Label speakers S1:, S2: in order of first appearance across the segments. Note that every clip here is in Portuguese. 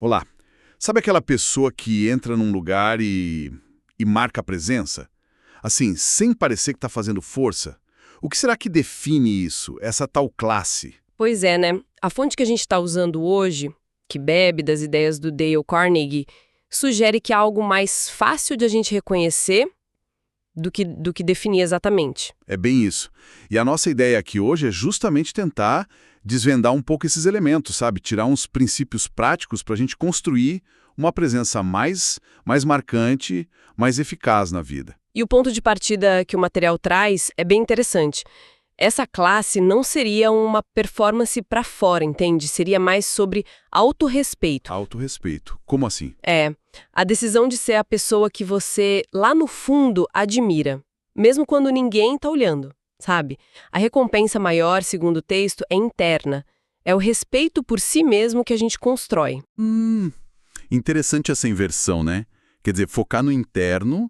S1: Olá. Sabe aquela pessoa que entra num lugar e marca a presença? Assim, sem parecer que está fazendo força? O que será que define isso, essa tal classe?
S2: Pois é, né? A fonte que a gente está usando hoje, que bebe das ideias do Dale Carnegie, sugere que há algo mais fácil de a gente reconhecer do que definir exatamente.
S1: É bem isso. E a nossa ideia aqui hoje é justamente tentar desvendar um pouco esses elementos, sabe? Tirar uns princípios práticos para a gente construir uma presença mais marcante, mais eficaz na vida.
S2: E o ponto de partida que o material traz é bem interessante. Essa classe não seria uma performance para fora, entende? Seria mais sobre autorrespeito.
S1: Autorrespeito. Como assim?
S2: É, a decisão de ser a pessoa que você, lá no fundo, admira, mesmo quando ninguém está olhando, sabe? A recompensa maior, segundo o texto, é interna. É o respeito por si mesmo que a gente constrói.
S1: Interessante essa inversão, né? Quer dizer, focar no interno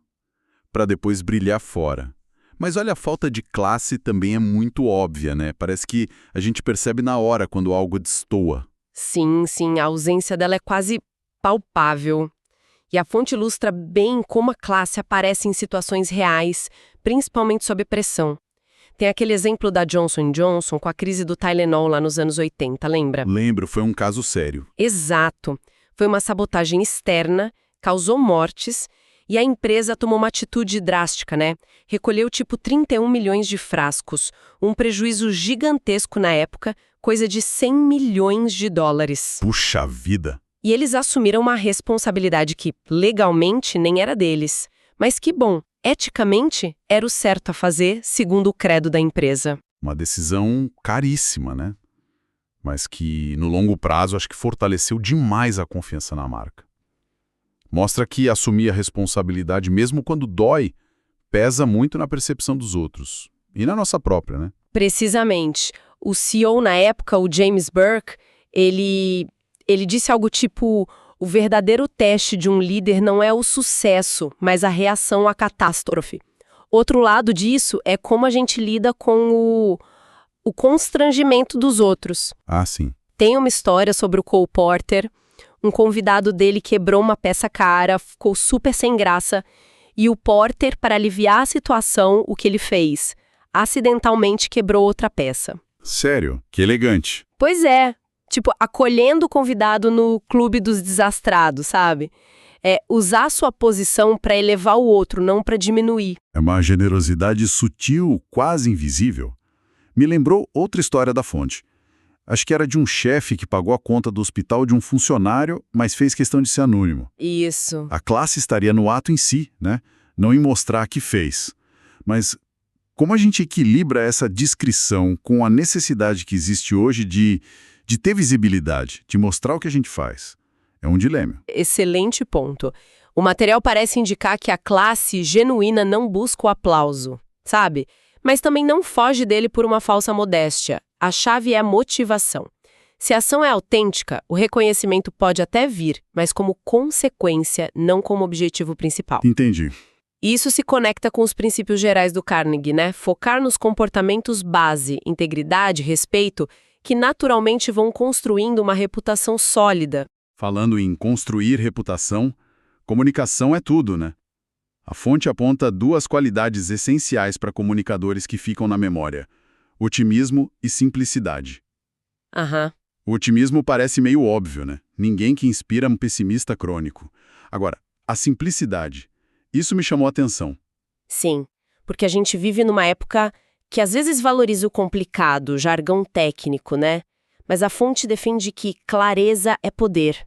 S1: para depois brilhar fora. Mas olha, a falta de classe também é muito óbvia, né? Parece que a gente percebe na hora quando algo destoa.
S2: Sim, sim, a ausência dela é quase palpável. E a fonte ilustra bem como a classe aparece em situações reais, principalmente sob pressão. Tem aquele exemplo da Johnson & Johnson com a crise do Tylenol lá nos anos 80, lembra?
S1: Lembro, foi um caso sério.
S2: Exato. Foi uma sabotagem externa, causou mortes, e a empresa tomou uma atitude drástica, né? Recolheu tipo 31 milhões de frascos, um prejuízo gigantesco na época, coisa de 100 milhões de dólares.
S1: Puxa vida!
S2: E eles assumiram uma responsabilidade que, legalmente, nem era deles. Mas que bom, eticamente, era o certo a fazer, segundo o credo da empresa.
S1: Uma decisão caríssima, né? Mas que, no longo prazo, acho que fortaleceu demais a confiança na marca. Mostra que assumir a responsabilidade, mesmo quando dói, pesa muito na percepção dos outros. E na nossa própria, né?
S2: Precisamente. O CEO na época, o James Burke, ele disse algo tipo: o verdadeiro teste de um líder não é o sucesso, mas a reação à catástrofe. Outro lado disso é como a gente lida com o constrangimento dos outros.
S1: Ah, sim.
S2: Tem uma história sobre o Cole Porter. Um convidado dele quebrou uma peça cara, ficou super sem graça, e o Porter, para aliviar a situação, o que ele fez? Acidentalmente quebrou outra peça.
S1: Sério? Que elegante.
S2: Pois é, tipo, acolhendo o convidado no clube dos desastrados, sabe? É usar sua posição para elevar o outro, não para diminuir.
S1: É uma generosidade sutil, quase invisível. Me lembrou outra história da fonte. Acho que era de um chefe que pagou a conta do hospital de um funcionário, mas fez questão de ser anônimo.
S2: Isso.
S1: A classe estaria no ato em si, né? Não em mostrar que fez. Mas como a gente equilibra essa discrição com a necessidade que existe hoje de ter visibilidade, de mostrar o que a gente faz? É um dilema.
S2: Excelente ponto. O material parece indicar que a classe genuína não busca o aplauso, sabe? Mas também não foge dele por uma falsa modéstia. A chave é a motivação. Se a ação é autêntica, o reconhecimento pode até vir, mas como consequência, não como objetivo principal.
S1: Entendi.
S2: Isso se conecta com os princípios gerais do Carnegie, né? Focar nos comportamentos base, integridade, respeito, que naturalmente vão construindo uma reputação sólida.
S1: Falando em construir reputação, comunicação é tudo, né? A fonte aponta duas qualidades essenciais para comunicadores que ficam na memória: otimismo e simplicidade.
S2: Aham.
S1: O otimismo parece meio óbvio, né? Ninguém que inspira é um pessimista crônico. Agora, a simplicidade. Isso me chamou a atenção.
S2: Sim, porque a gente vive numa época que às vezes valoriza o complicado, o jargão técnico, né? Mas a fonte defende que clareza é poder.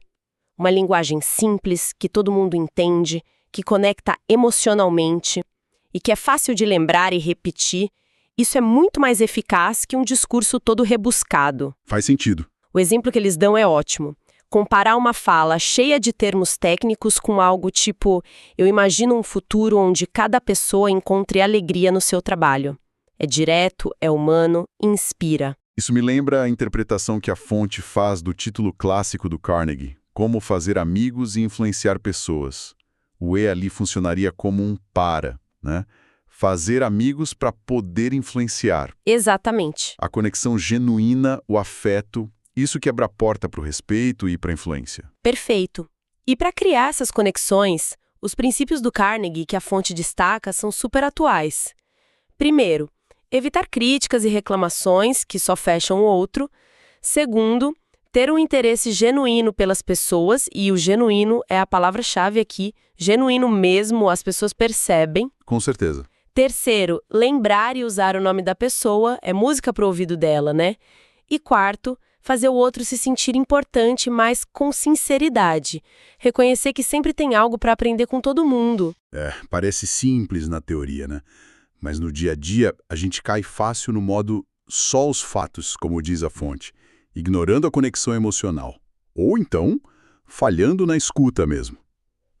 S2: Uma linguagem simples, que todo mundo entende, que conecta emocionalmente e que é fácil de lembrar e repetir. Isso é muito mais eficaz que um discurso todo rebuscado.
S1: Faz sentido.
S2: O exemplo que eles dão é ótimo. Comparar uma fala cheia de termos técnicos com algo tipo: eu imagino um futuro onde cada pessoa encontre alegria no seu trabalho. É direto, é humano, inspira.
S1: Isso me lembra a interpretação que a fonte faz do título clássico do Carnegie, Como Fazer Amigos e Influenciar Pessoas. O E ali funcionaria como um para, né? Fazer amigos para poder influenciar.
S2: Exatamente.
S1: A conexão genuína, o afeto, Isso que abre a porta para o respeito e para a influência.
S2: Perfeito. E para criar essas conexões, os princípios do Carnegie que a fonte destaca são super atuais. Primeiro, evitar críticas e reclamações que só fecham o outro. Segundo, ter um interesse genuíno pelas pessoas, e o genuíno é a palavra-chave aqui, genuíno mesmo, as pessoas percebem.
S1: Com certeza.
S2: Terceiro, lembrar e usar o nome da pessoa, é música pro ouvido dela, né? E quarto, fazer o outro se sentir importante, mas com sinceridade. Reconhecer que sempre tem algo para aprender com todo mundo.
S1: Parece simples na teoria, né? Mas no dia a dia, a gente cai fácil no modo só os fatos, como diz a fonte, ignorando a conexão emocional. Ou então, falhando na escuta mesmo.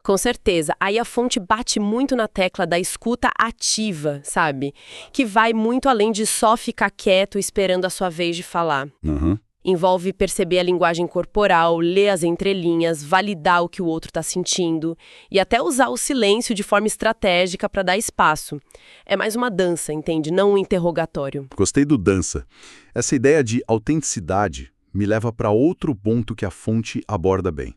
S2: Com certeza. Aí a fonte bate muito na tecla da escuta ativa, sabe? Que vai muito além de só ficar quieto esperando a sua vez de falar.
S1: Uhum.
S2: Envolve perceber a linguagem corporal, ler as entrelinhas, validar o que o outro está sentindo e até usar o silêncio de forma estratégica para dar espaço. É mais uma dança, entende? Não um interrogatório.
S1: Gostei do dança. Essa ideia de autenticidade me leva para outro ponto que a fonte aborda bem.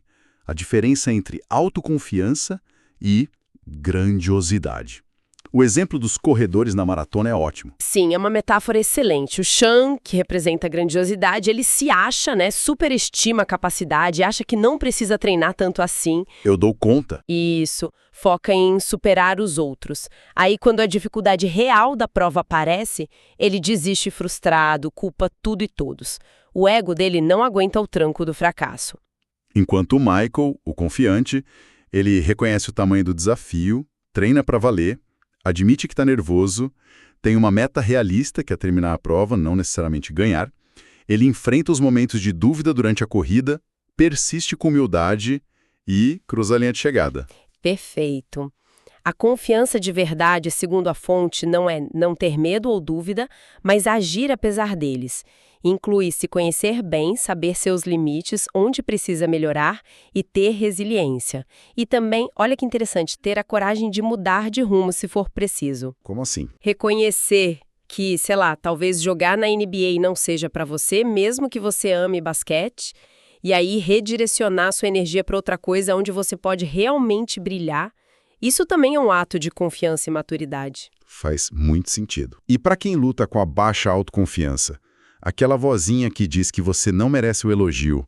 S1: A diferença entre autoconfiança e grandiosidade. O exemplo dos corredores na maratona é ótimo.
S2: Sim, é uma metáfora excelente. O Sean, que representa a grandiosidade, ele se acha, né, superestima a capacidade, acha que não precisa treinar tanto assim.
S1: Eu dou conta.
S2: Isso, foca em superar os outros. Aí, quando a dificuldade real da prova aparece, ele desiste frustrado, culpa tudo e todos. O ego dele não aguenta o tranco do fracasso.
S1: Enquanto o Michael, o confiante, ele reconhece o tamanho do desafio, treina para valer, admite que está nervoso, tem uma meta realista, que é terminar a prova, não necessariamente ganhar. Ele enfrenta os momentos de dúvida durante a corrida, persiste com humildade e cruza a linha de chegada.
S2: Perfeito. A confiança de verdade, segundo a fonte, não é não ter medo ou dúvida, mas agir apesar deles. Inclui se conhecer bem, saber seus limites, onde precisa melhorar e ter resiliência. E também, olha que interessante, ter a coragem de mudar de rumo se for preciso.
S1: Como assim?
S2: Reconhecer que, sei lá, talvez jogar na NBA não seja para você, mesmo que você ame basquete, e aí redirecionar sua energia para outra coisa onde você pode realmente brilhar. Isso também é um ato de confiança e maturidade.
S1: Faz muito sentido. E para quem luta com a baixa autoconfiança? Aquela vozinha que diz que você não merece o elogio.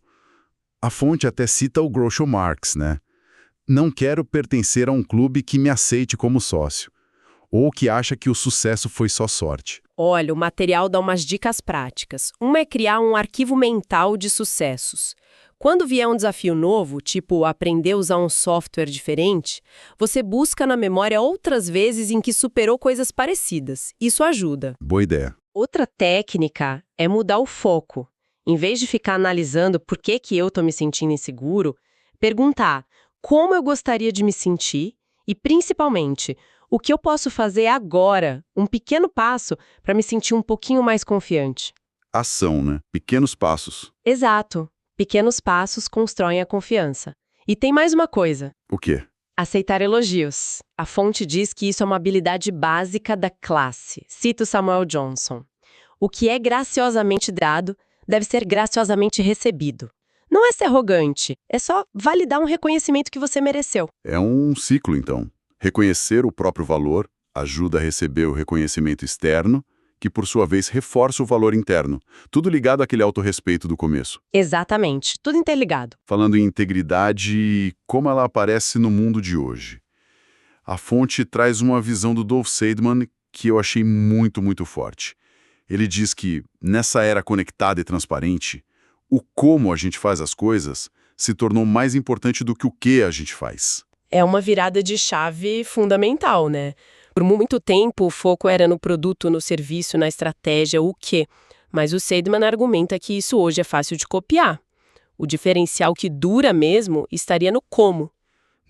S1: A fonte até cita o Groucho Marx, né? Não quero pertencer a um clube que me aceite como sócio. Ou que acha que o sucesso foi só sorte.
S2: Olha, o material dá umas dicas práticas. Uma é criar um arquivo mental de sucessos. Quando vier um desafio novo, tipo aprender a usar um software diferente, você busca na memória outras vezes em que superou coisas parecidas. Isso ajuda.
S1: Boa ideia.
S2: Outra técnica é mudar o foco. Em vez de ficar analisando por que eu estou me sentindo inseguro, perguntar como eu gostaria de me sentir e, principalmente, o que eu posso fazer agora, um pequeno passo, para me sentir um pouquinho mais confiante.
S1: Ação, né? Pequenos passos.
S2: Exato. Pequenos passos constroem a confiança. E tem mais uma coisa.
S1: O quê?
S2: Aceitar elogios. A fonte diz que isso é uma habilidade básica da classe. Cito Samuel Johnson. O que é graciosamente dado deve ser graciosamente recebido. Não é ser arrogante, é só validar um reconhecimento que você mereceu.
S1: É um ciclo, então. Reconhecer o próprio valor ajuda a receber o reconhecimento externo, que por sua vez reforça o valor interno. Tudo ligado àquele autorrespeito do começo.
S2: Exatamente, tudo interligado.
S1: Falando em integridade, como ela aparece no mundo de hoje. A fonte traz uma visão do Dolph Seidman que eu achei muito, muito forte. Ele diz que, nessa era conectada e transparente, o como a gente faz as coisas se tornou mais importante do que o que a gente faz.
S2: É uma virada de chave fundamental, né? Por muito tempo, o foco era no produto, no serviço, na estratégia, o quê? Mas o Seidman argumenta que isso hoje é fácil de copiar. O diferencial que dura mesmo estaria no como.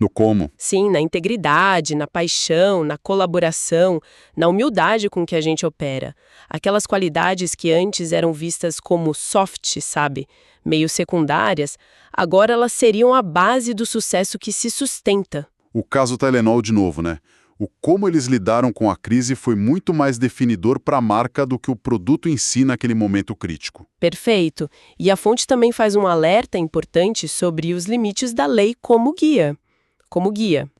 S1: No como?
S2: Sim, na integridade, na paixão, na colaboração, na humildade com que a gente opera. Aquelas qualidades que antes eram vistas como soft, sabe? Meio secundárias, agora elas seriam a base do sucesso que se sustenta.
S1: O caso Tylenol de novo, né? O como eles lidaram com a crise foi muito mais definidor para a marca do que o produto em si naquele momento crítico.
S2: Perfeito. E a fonte também faz um alerta importante sobre os limites da lei como guia. Como guia.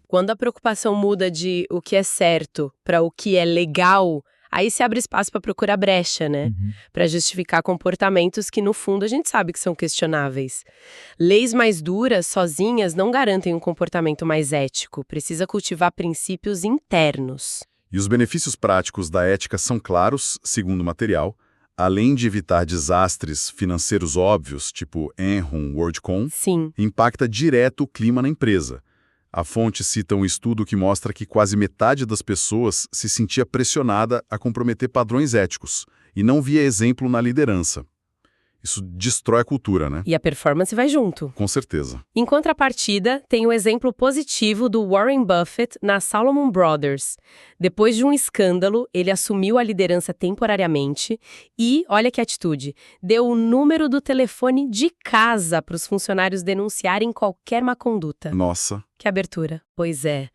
S2: Quando a preocupação muda de o que é certo para o que é legal, aí se abre espaço para procurar brecha, né? Para justificar comportamentos que, no fundo, a gente sabe que são questionáveis. Leis mais duras, sozinhas, não garantem um comportamento mais ético. Precisa cultivar princípios internos.
S1: E os benefícios práticos da ética são claros, segundo o material. Além de evitar desastres financeiros óbvios, tipo Enron, WorldCom,
S2: Sim.
S1: impacta direto o clima na empresa. A fonte cita um estudo que mostra que quase metade das pessoas se sentia pressionada a comprometer padrões éticos e não via exemplo na liderança. Isso destrói a cultura, né?
S2: E a performance vai junto.
S1: Com certeza.
S2: Em contrapartida, tem o exemplo positivo do Warren Buffett na Salomon Brothers. Depois de um escândalo, ele assumiu a liderança temporariamente e, olha que atitude, deu o número do telefone de casa para os funcionários denunciarem qualquer má conduta.
S1: Nossa.
S2: Que abertura. Pois é.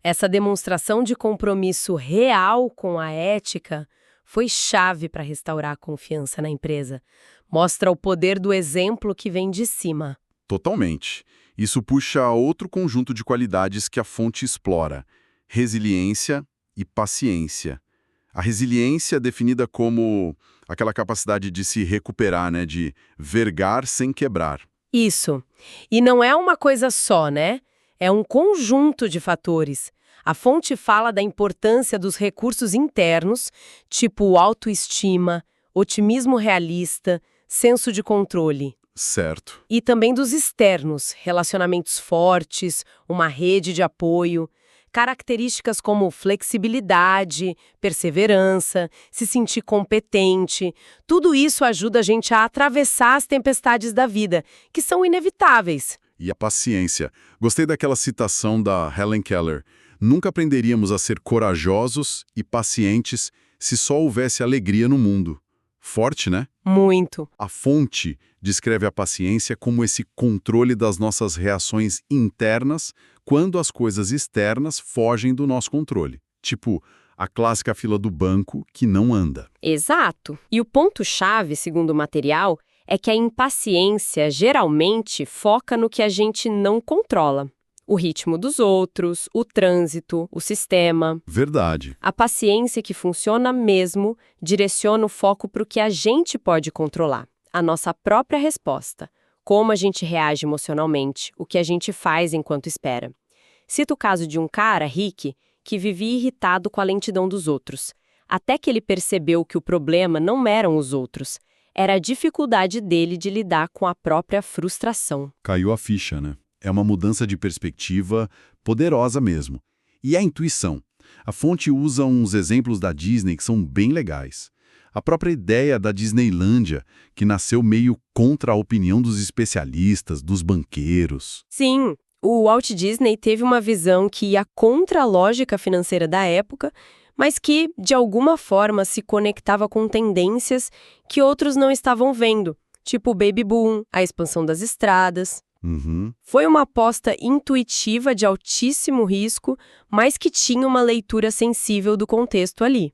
S2: Essa demonstração de compromisso real com a ética foi chave para restaurar a confiança na empresa. Mostra o poder do exemplo que vem de cima.
S1: Totalmente. Isso puxa a outro conjunto de qualidades que a fonte explora: resiliência e paciência. A resiliência é definida como aquela capacidade de se recuperar, né? De vergar sem quebrar.
S2: Isso. E não é uma coisa só, né? É um conjunto de fatores. A fonte fala da importância dos recursos internos, tipo autoestima, otimismo realista, senso de controle.
S1: Certo.
S2: E também dos externos, relacionamentos fortes, uma rede de apoio, características como flexibilidade, perseverança, se sentir competente. Tudo isso ajuda a gente a atravessar as tempestades da vida, que são inevitáveis.
S1: E a paciência. Gostei daquela citação da Helen Keller. Nunca aprenderíamos a ser corajosos e pacientes se só houvesse alegria no mundo. Forte, né?
S2: Muito.
S1: A fonte descreve a paciência como esse controle das nossas reações internas quando as coisas externas fogem do nosso controle. Tipo, a clássica fila do banco que não anda.
S2: Exato. E o ponto-chave, segundo o material, é que a impaciência geralmente foca no que a gente não controla. O ritmo dos outros, o trânsito, o sistema.
S1: Verdade.
S2: A paciência que funciona mesmo direciona o foco para o que a gente pode controlar, a nossa própria resposta, como a gente reage emocionalmente, o que a gente faz enquanto espera. Cito o caso de um cara, Rick, que vivia irritado com a lentidão dos outros, até que ele percebeu que o problema não eram os outros, era a dificuldade dele de lidar com a própria frustração.
S1: Caiu a ficha, né? É uma mudança de perspectiva poderosa mesmo. E a intuição. A fonte usa uns exemplos da Disney que são bem legais. A própria ideia da Disneylândia, que nasceu meio contra a opinião dos especialistas, dos banqueiros.
S2: Sim, o Walt Disney teve uma visão que ia contra a lógica financeira da época, mas que, de alguma forma, se conectava com tendências que outros não estavam vendo, tipo o baby boom, a expansão das estradas. Foi uma aposta intuitiva de altíssimo risco, mas que tinha uma leitura sensível do contexto ali.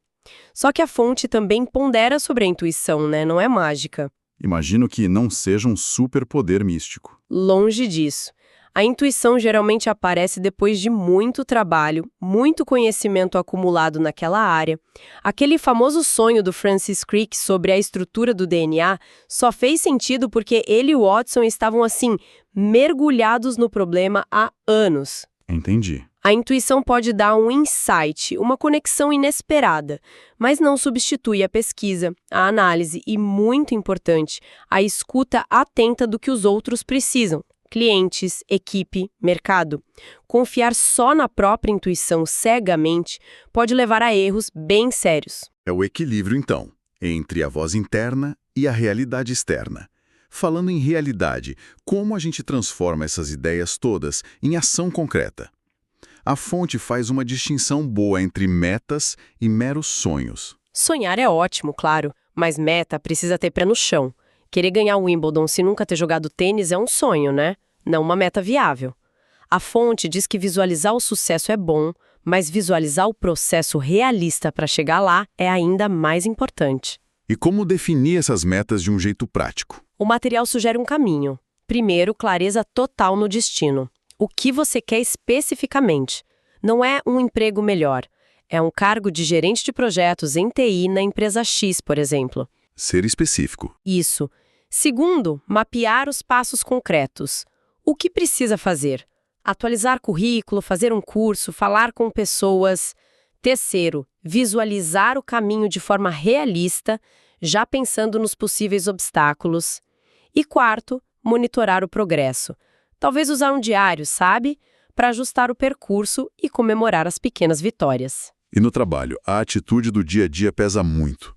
S2: Só que a fonte também pondera sobre a intuição, né? Não é mágica.
S1: Imagino que não seja um superpoder místico.
S2: Longe disso. A intuição geralmente aparece depois de muito trabalho, muito conhecimento acumulado naquela área. Aquele famoso sonho do Francis Crick sobre a estrutura do DNA só fez sentido porque ele e o Watson estavam, assim, mergulhados no problema há anos.
S1: Entendi.
S2: A intuição pode dar um insight, uma conexão inesperada, mas não substitui a pesquisa, a análise e, muito importante, a escuta atenta do que os outros precisam. Clientes, equipe, mercado. Confiar só na própria intuição cegamente pode levar a erros bem sérios.
S1: É o equilíbrio, então, entre a voz interna e a realidade externa. Falando em realidade, como a gente transforma essas ideias todas em ação concreta? A fonte faz uma distinção boa entre metas e meros sonhos.
S2: Sonhar é ótimo, claro, mas meta precisa ter pé no chão. Querer ganhar o Wimbledon se nunca ter jogado tênis é um sonho, né? Não uma meta viável. A fonte diz que visualizar o sucesso é bom, mas visualizar o processo realista para chegar lá é ainda mais importante.
S1: E como definir essas metas de um jeito prático?
S2: O material sugere um caminho. Primeiro, clareza total no destino. O que você quer especificamente? Não é um emprego melhor. É um cargo de gerente de projetos em TI na empresa X, por exemplo.
S1: Ser específico.
S2: Isso. Segundo, mapear os passos concretos. O que precisa fazer? Atualizar currículo, fazer um curso, falar com pessoas. Terceiro, visualizar o caminho de forma realista, já pensando nos possíveis obstáculos. E quarto, monitorar o progresso. Talvez usar um diário, sabe? Para ajustar o percurso e comemorar as pequenas vitórias.
S1: E no trabalho, a atitude do dia a dia pesa muito.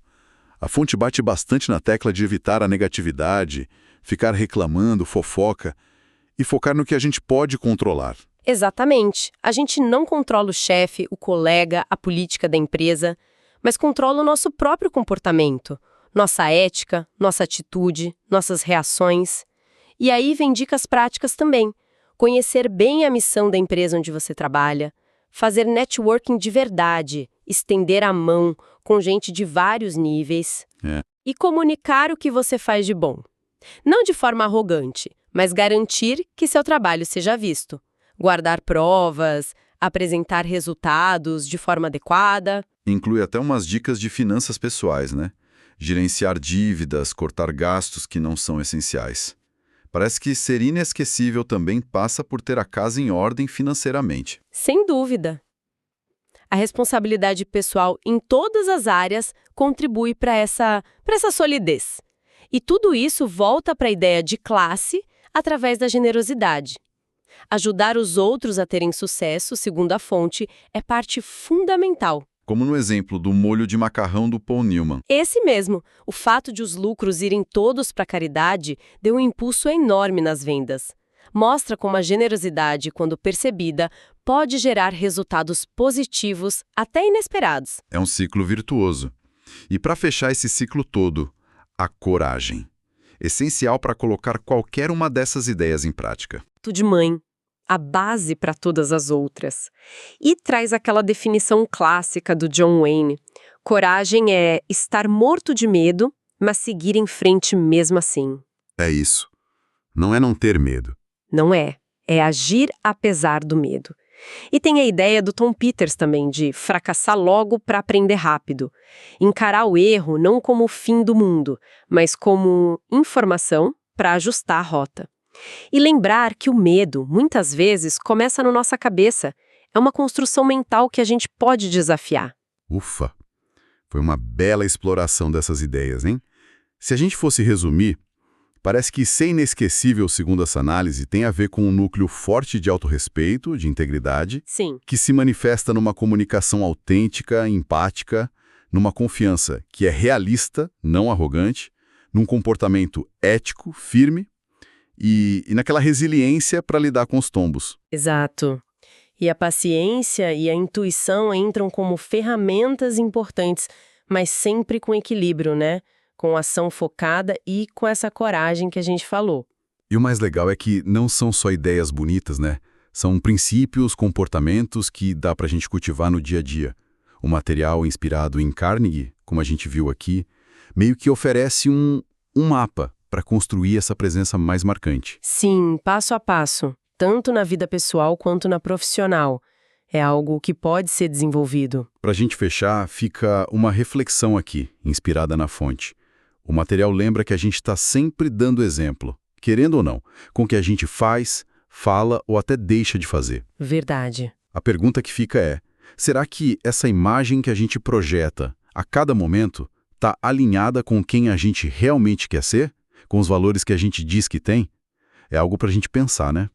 S1: A fonte bate bastante na tecla de evitar a negatividade, ficar reclamando, fofoca e focar no que a gente pode controlar.
S2: Exatamente. A gente não controla o chefe, o colega, a política da empresa, mas controla o nosso próprio comportamento, nossa ética, nossa atitude, nossas reações. E aí vem dicas práticas também. Conhecer bem a missão da empresa onde você trabalha, fazer networking de verdade, estender a mão com gente de vários níveis e comunicar o que você faz de bom. Não de forma arrogante, mas garantir que seu trabalho seja visto. Guardar provas, apresentar resultados de forma adequada.
S1: Inclui até umas dicas de finanças pessoais, né? Gerenciar dívidas, cortar gastos que não são essenciais. Parece que ser inesquecível também passa por ter a casa em ordem financeiramente.
S2: Sem dúvida. A responsabilidade pessoal em todas as áreas contribui para essa solidez. E tudo isso volta para a ideia de classe através da generosidade. Ajudar os outros a terem sucesso, segundo a fonte, é parte fundamental.
S1: Como no exemplo do molho de macarrão do Paul Newman.
S2: Esse mesmo. O fato de os lucros irem todos para a caridade deu um impulso enorme nas vendas. Mostra como a generosidade, quando percebida, pode gerar resultados positivos, até inesperados.
S1: É um ciclo virtuoso. E para fechar esse ciclo todo, a coragem. Essencial para colocar qualquer uma dessas ideias em prática.
S2: Tudo de mãe. A base para todas as outras. E traz aquela definição clássica do John Wayne. Coragem é estar morto de medo, mas seguir em frente mesmo assim.
S1: É isso. Não é não ter medo.
S2: Não é. É agir apesar do medo. E tem a ideia do Tom Peters também, de fracassar logo para aprender rápido. Encarar o erro não como o fim do mundo, mas como informação para ajustar a rota. E lembrar que o medo, muitas vezes, começa na nossa cabeça. É uma construção mental que a gente pode desafiar.
S1: Ufa! Foi uma bela exploração dessas ideias, hein? Se a gente fosse resumir, parece que ser inesquecível, segundo essa análise, tem a ver com um núcleo forte de autorrespeito, de integridade,
S2: Sim.
S1: que se manifesta numa comunicação autêntica, empática, numa confiança que é realista, não arrogante, num comportamento ético, firme, e naquela resiliência para lidar com os tombos.
S2: Exato. E a paciência e a intuição entram como ferramentas importantes, mas sempre com equilíbrio, né? Com ação focada e com essa coragem que a gente falou.
S1: E o mais legal é que não são só ideias bonitas, né? São princípios, comportamentos que dá pra gente cultivar no dia a dia. O material inspirado em Carnegie, como a gente viu aqui, meio que oferece um mapa para construir essa presença mais marcante.
S2: Sim, passo a passo, tanto na vida pessoal quanto na profissional. É algo que pode ser desenvolvido.
S1: Para a gente fechar, fica uma reflexão aqui, inspirada na fonte. O material lembra que a gente está sempre dando exemplo, querendo ou não, com o que a gente faz, fala ou até deixa de fazer.
S2: Verdade.
S1: A pergunta que fica é, será que essa imagem que a gente projeta a cada momento está alinhada com quem a gente realmente quer ser? Com os valores que a gente diz que tem? É algo para a gente pensar, né?